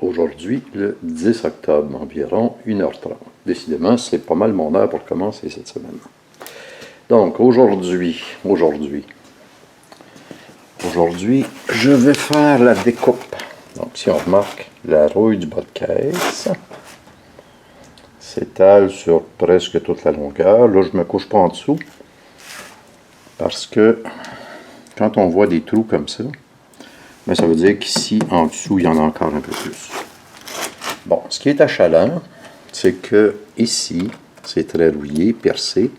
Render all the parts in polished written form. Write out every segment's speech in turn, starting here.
aujourd'hui le 10 octobre, environ 1h30. Décidément, c'est pas mal mon heure pour commencer cette semaine. Donc, aujourd'hui, je vais faire la découpe. Donc, si on remarque, la rouille du bas de caisse s'étale sur presque toute la longueur. Là, je ne me couche pas en dessous parce que quand on voit des trous comme ça, bien, ça veut dire qu'ici, en dessous, il y en a encore un peu plus. Bon, ce qui est achalant, c'est que ici, c'est très rouillé, percé,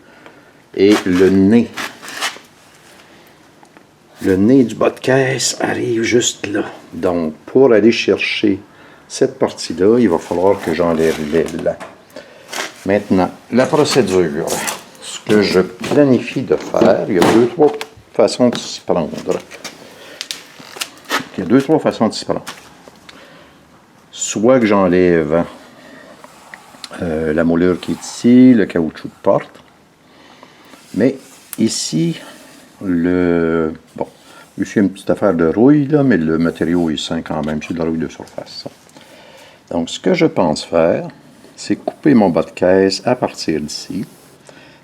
et le nez du bas de caisse arrive juste là. Donc, pour aller chercher cette partie-là, il va falloir que j'enlève l'aile. Maintenant, la procédure. Ce que je planifie de faire, il y a trois façons de s'y prendre. Il y a trois façons de s'y prendre. Soit que j'enlève la moulure qui est ici, le caoutchouc de porte. Mais ici, bon, ici une petite affaire de rouille, là, mais le matériau est sain quand même, c'est de la rouille de surface. Ça. Donc, ce que je pense faire, c'est couper mon bas de caisse à partir d'ici,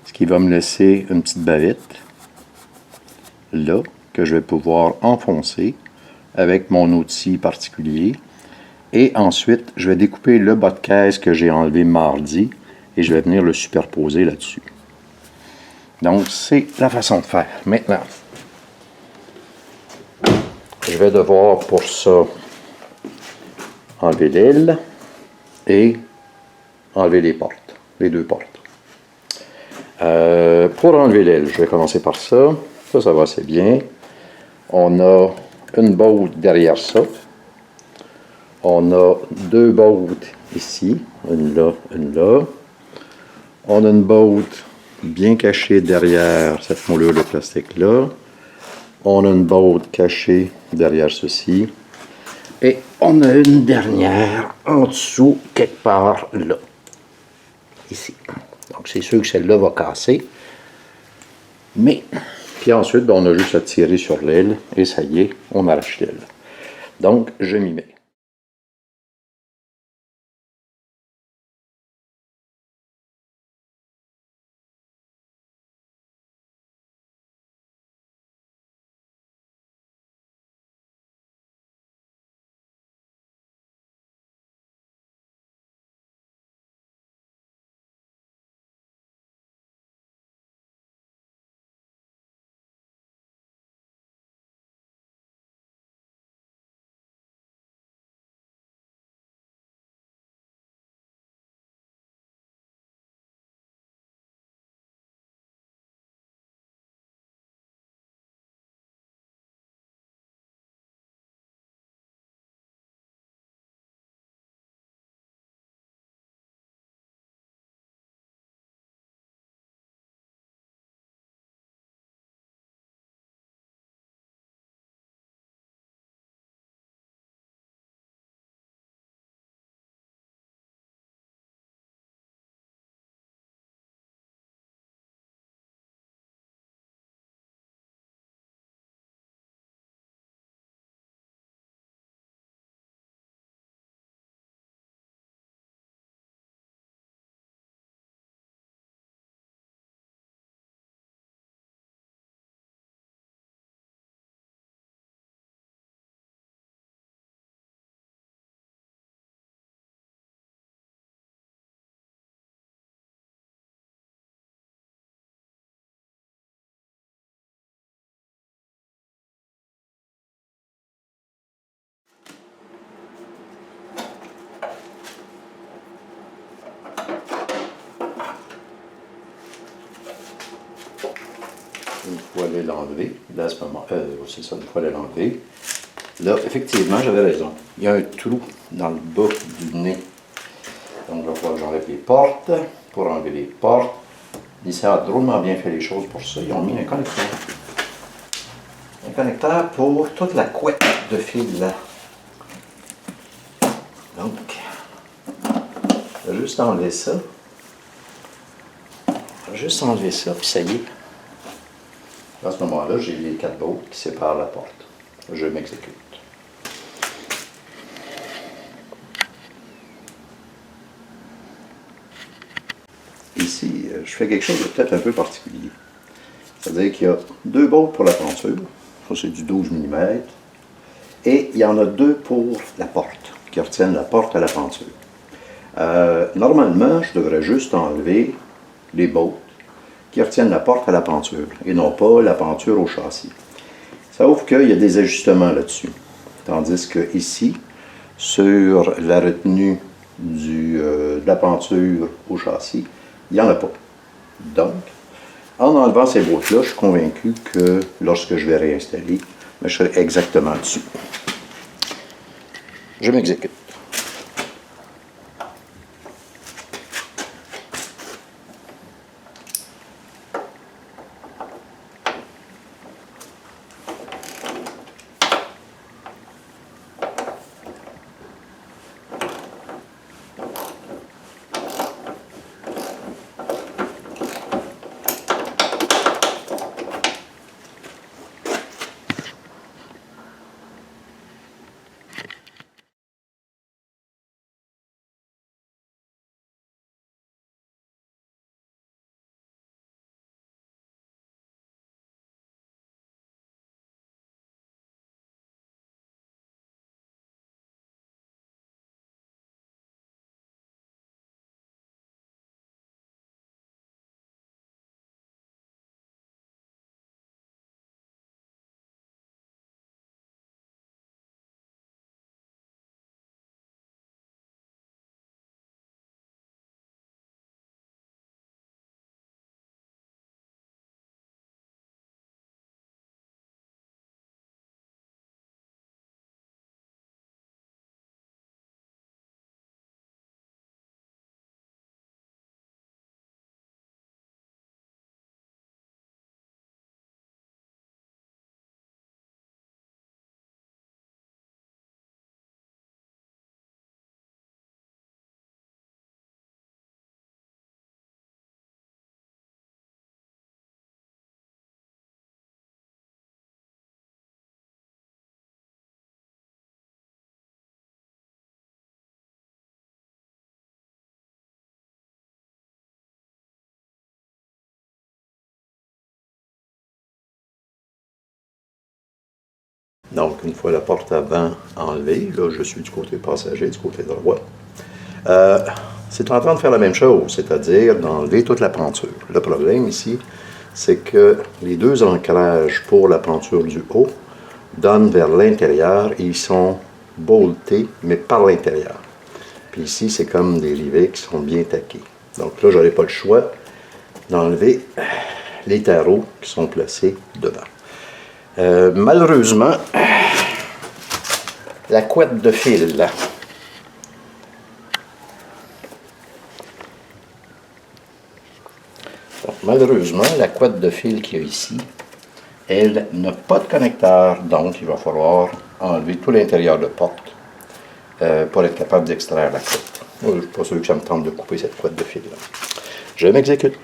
ce qui va me laisser une petite bavette, là, que je vais pouvoir enfoncer avec mon outil particulier. Et ensuite, je vais découper le bas de caisse que j'ai enlevé mardi et je vais venir le superposer là-dessus. Donc, c'est la façon de faire. Maintenant, je vais devoir pour ça enlever l'aile et enlever les portes, les deux portes. Pour enlever l'aile, je vais commencer par ça. Ça va assez bien. On a une botte derrière ça. On a deux bottes ici, une là, une là. On a une botte bien cachée derrière cette moulure de plastique-là. On a une botte cachée derrière ceci. Et on a une dernière en dessous, quelque part là. Ici. Donc c'est sûr que celle-là va casser. Mais, puis ensuite, on a juste à tirer sur l'aile et ça y est, on arrache l'aile. Donc, je m'y mets. Une fois l'aile enlevée, là à ce moment, c'est ça, une fois l'aile enlevée, là, effectivement, j'avais raison. Il y a un trou dans le bas du nez. Donc, il va falloir que j'enlève les portes. Pour enlever les portes, Nissan a drôlement bien fait les choses pour ça. Ils ont mis un connecteur. Un connecteur pour toute la couette de fil là. Donc, je vais juste enlever ça. Juste enlever ça, puis ça y est. À ce moment-là, j'ai les 4 bottes qui séparent la porte. Je m'exécute. Ici, je fais quelque chose de peut-être un peu particulier. C'est-à-dire qu'il y a deux bottes pour la penture. Ça, c'est du 12 mm. Et il y en a deux pour la porte, qui retiennent la porte à la penture. Normalement, je devrais juste enlever les bottes qui retiennent la porte à la penture et non pas la penture au châssis. Sauf qu'il y a des ajustements là-dessus. Tandis que ici, sur la retenue de la penture au châssis, il n'y en a pas. Donc, en enlevant ces bottes-là, je suis convaincu que lorsque je vais réinstaller, je serai exactement dessus. Je m'exécute. Donc, une fois la porte avant enlevée, là, je suis du côté passager, du côté droit. C'est en train de faire la même chose, c'est-à-dire d'enlever toute la penture. Le problème ici, c'est que les deux ancrages pour la penture du haut donnent vers l'intérieur et ils sont boltés, mais par l'intérieur. Puis ici, c'est comme des rivets qui sont bien taqués. Donc là, je n'aurai pas le choix d'enlever les tarreaux qui sont placés devant. Malheureusement, la couette de fil, donc, malheureusement, la couette de fil qu'il y a ici, elle n'a pas de connecteur, donc il va falloir enlever tout l'intérieur de porte pour être capable d'extraire la couette. Moi, je ne suis pas sûr que ça me tente de couper cette couette de fil-là. Je m'exécute.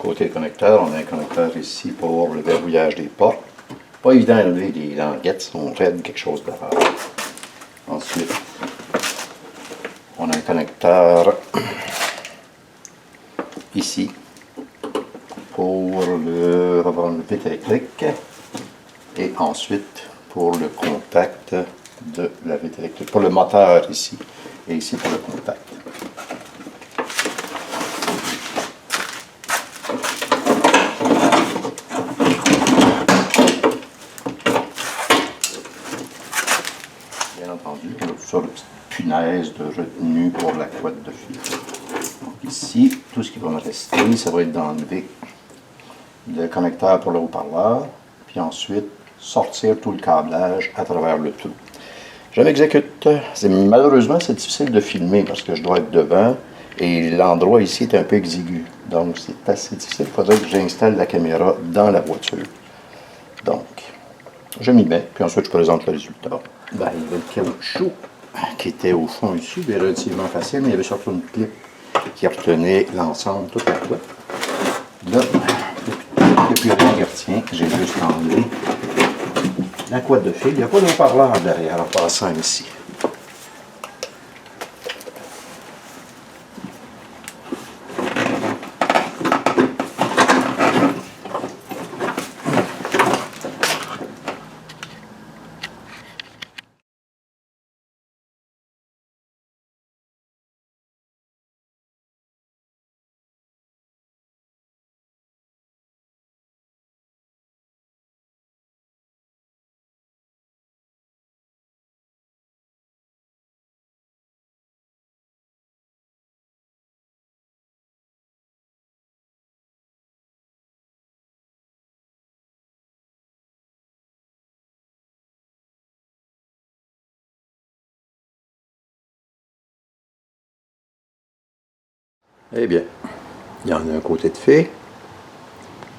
Côté connecteur, on a un connecteur ici pour le verrouillage des portes. Pas évident à lever, les languettes sont raides, quelque chose de rare. Ensuite, on a un connecteur ici pour le vitre électrique et ensuite pour le contact de la vitre électrique, pour le moteur ici et ici pour le contact. Bien entendu, on a toutes sortes de petites punaises de retenue pour la couette de fil. Donc ici, tout ce qui va me rester, ça va être d'enlever le connecteur pour le haut-parleur, puis ensuite sortir tout le câblage à travers le trou. Je m'exécute. Malheureusement, c'est difficile de filmer parce que je dois être devant et l'endroit ici est un peu exigu. Donc, c'est assez difficile. Il faudrait que j'installe la caméra dans la voiture. Donc, je m'y mets, puis ensuite je présente le résultat. Ben, il y avait le caoutchouc qui était au fond ici, bien relativement facile, mais il y avait surtout une clip qui retenait l'ensemble, toute la couette. Là, il n'y a plus rien qui retient, j'ai juste enlevé la couette de fil. Il n'y a pas de haut-parleur derrière en passant ici. Eh bien, il y en a un côté de fait.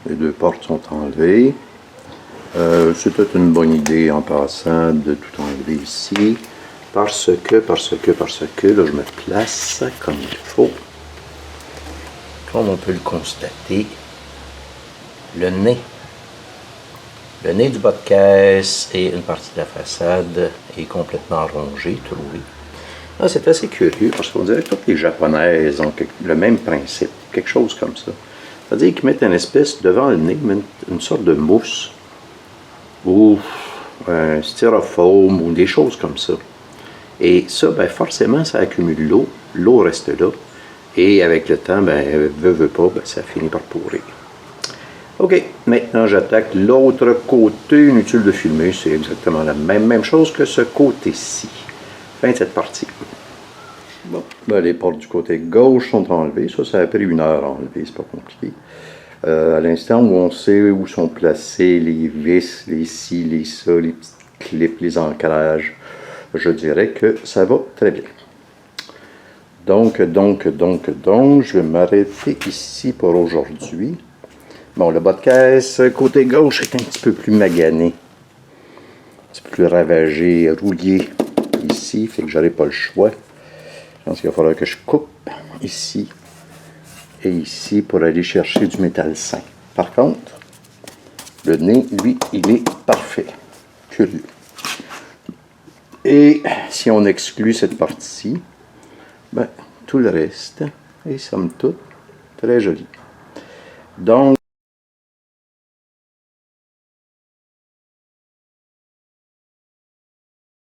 Les deux portes sont enlevées. C'était une bonne idée en passant de tout enlever ici. Parce que, là je me place comme il faut. Comme on peut le constater, le nez du bas de caisse et une partie de la façade est complètement rongé, troué. Ah, c'est assez curieux parce qu'on dirait que toutes les japonaises ont le même principe, quelque chose comme ça. C'est-à-dire qu'ils mettent une espèce, devant le nez, une sorte de mousse ou un styrofoam ou des choses comme ça. Et ça, ben, forcément, ça accumule l'eau. L'eau reste là. Et avec le temps, ben, veut pas, ben, ça finit par pourrir. OK, maintenant j'attaque l'autre côté. Inutile de filmer, c'est exactement la même chose que ce côté-ci. Fin de cette partie. Bon, ben, les portes du côté gauche sont enlevées. Ça a pris 1 heure à enlever, c'est pas compliqué. À l'instant où on sait où sont placés les vis, les ci, les ça, les petites clips, les ancrages, je dirais que ça va très bien. Donc, je vais m'arrêter ici pour aujourd'hui. Bon, le bas de caisse, côté gauche, est un petit peu plus magané. Un petit peu plus ravagé, rouillé ici, fait que j'aurai pas le choix. Je pense qu'il va falloir que je coupe ici et ici pour aller chercher du métal sain. Par contre, le nez, lui, il est parfait. Curieux. Et si on exclut cette partie-ci, ben, tout le reste est somme toute très joli. Donc,